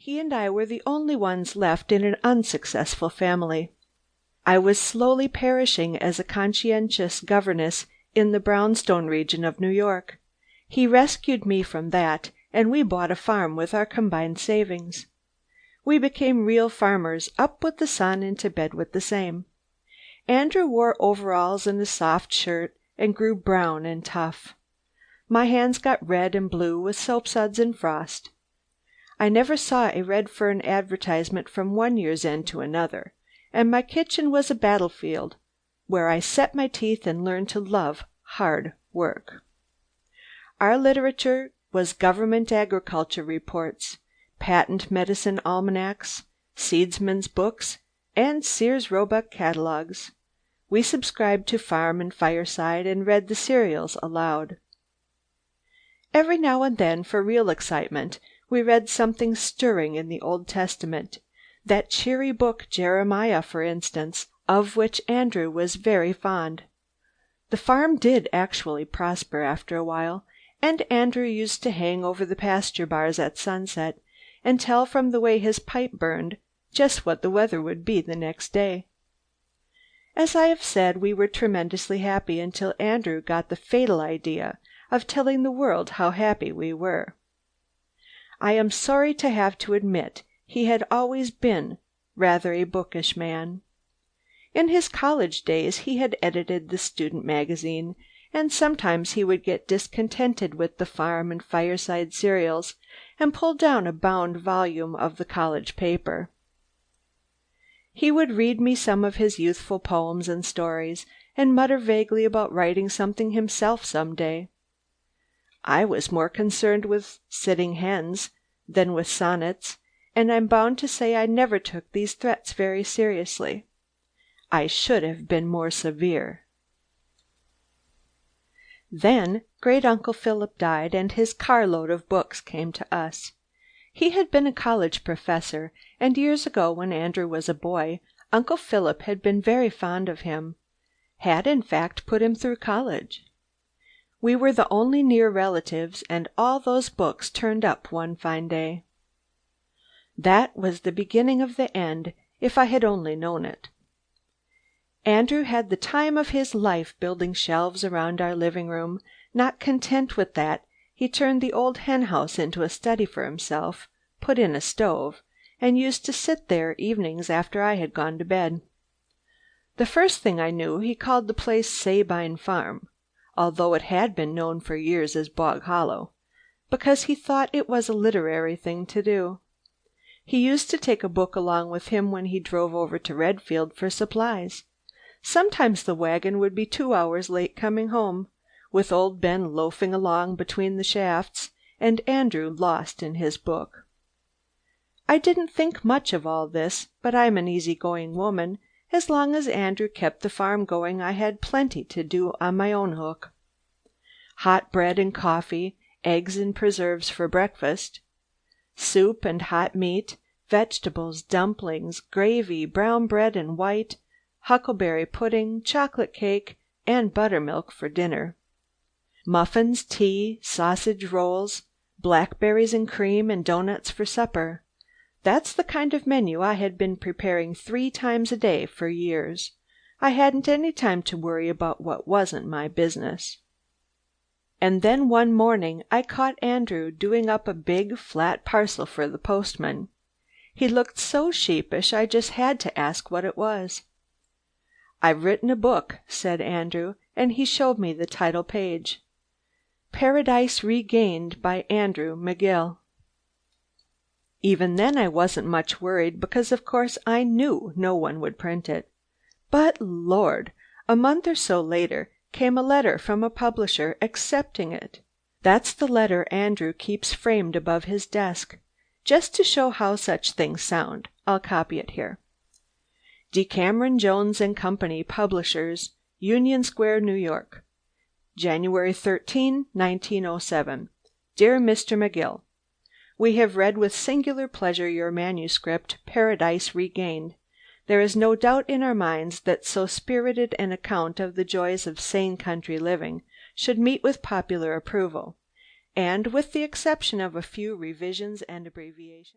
He and I were the only ones left in an unsuccessful family. I was slowly perishing as a conscientious governess in the brownstone region of New York. He rescued me from that, and we bought a farm with our combined savings. We became real farmers, up with the sun and to bed with the same. Andrew wore overalls and a soft shirt and grew brown and tough. My hands got red and blue with soapsuds and frost. I never saw a red fern advertisement from one year's end to another, and my kitchen was a battlefield where I set my teeth and learned to love hard work. Our literature was government agriculture reports, patent medicine almanacs, seedsmen's books, and Sears Roebuck catalogs. We subscribed to Farm and Fireside and read the serials aloud. Every now and then, for real excitement, we read something stirring in the Old Testament, that cheery book Jeremiah, for instance, of which Andrew was very fond. The farm did actually prosper after a while, and Andrew used to hang over the pasture bars at sunset and tell from the way his pipe burned just what the weather would be the next day. As I have said, we were tremendously happy until Andrew got the fatal idea of telling the world how happy we were. I am sorry to have to admit he had always been rather a bookish man. In his college days he had edited the student magazine, and sometimes he would get discontented with the Farm and Fireside serials and pull down a bound volume of the college paper. He would read me some of his youthful poems and stories, and mutter vaguely about writing something himself some day. I was more concerned with sitting hens than with sonnets, and I'm bound to say I never took these threats very seriously. I should have been more severe. Then Great Uncle Philip died, and his carload of books came to us. He had been a college professor, and years ago, when Andrew was a boy, Uncle Philip had been very fond of him, had in fact put him through college. We were the only near relatives, and all those books turned up one fine day. That was the beginning of the end, if I had only known it. Andrew had the time of his life building shelves around our living room. Not content with that, he turned the old hen house into a study for himself, put in a stove, and used to sit there evenings after I had gone to bed. The first thing I knew, he called the place Sabine Farm, although it had been known for years as Bog Hollow, because he thought it was a literary thing to do. He used to take a book along with him when he drove over to Redfield for supplies. Sometimes the wagon would be 2 hours late coming home, with old Ben loafing along between the shafts, and Andrew lost in his book. I didn't think much of all this, but I'm an easy-going woman. As long as Andrew kept the farm going, I had plenty to do on my own hook. Hot bread and coffee, eggs and preserves for breakfast, soup and hot meat, vegetables, dumplings, gravy, brown bread and white, huckleberry pudding, chocolate cake, and buttermilk for dinner. Muffins, tea, sausage rolls, blackberries and cream, and doughnuts for supper. That's the kind of menu I had been preparing 3 times a day for years. I hadn't any time to worry about what wasn't my business. And then one morning I caught Andrew doing up a big, flat parcel for the postman. He looked so sheepish I just had to ask what it was. "I've written a book," said Andrew, and he showed me the title page. Paradise Regained by Andrew McGill. Even then I wasn't much worried, because of course I knew no one would print it. But Lord, a month or so later came a letter from a publisher accepting it. That's the letter Andrew keeps framed above his desk. Just to show how such things sound, I'll copy it here. Decameron Jones and Company, Publishers, Union Square, New York. January 13, 1907. Dear Mr. McGill, we have read with singular pleasure your manuscript, Paradise Regained. There is no doubt in our minds that so spirited an account of the joys of sane country living should meet with popular approval, and with the exception of a few revisions and abbreviations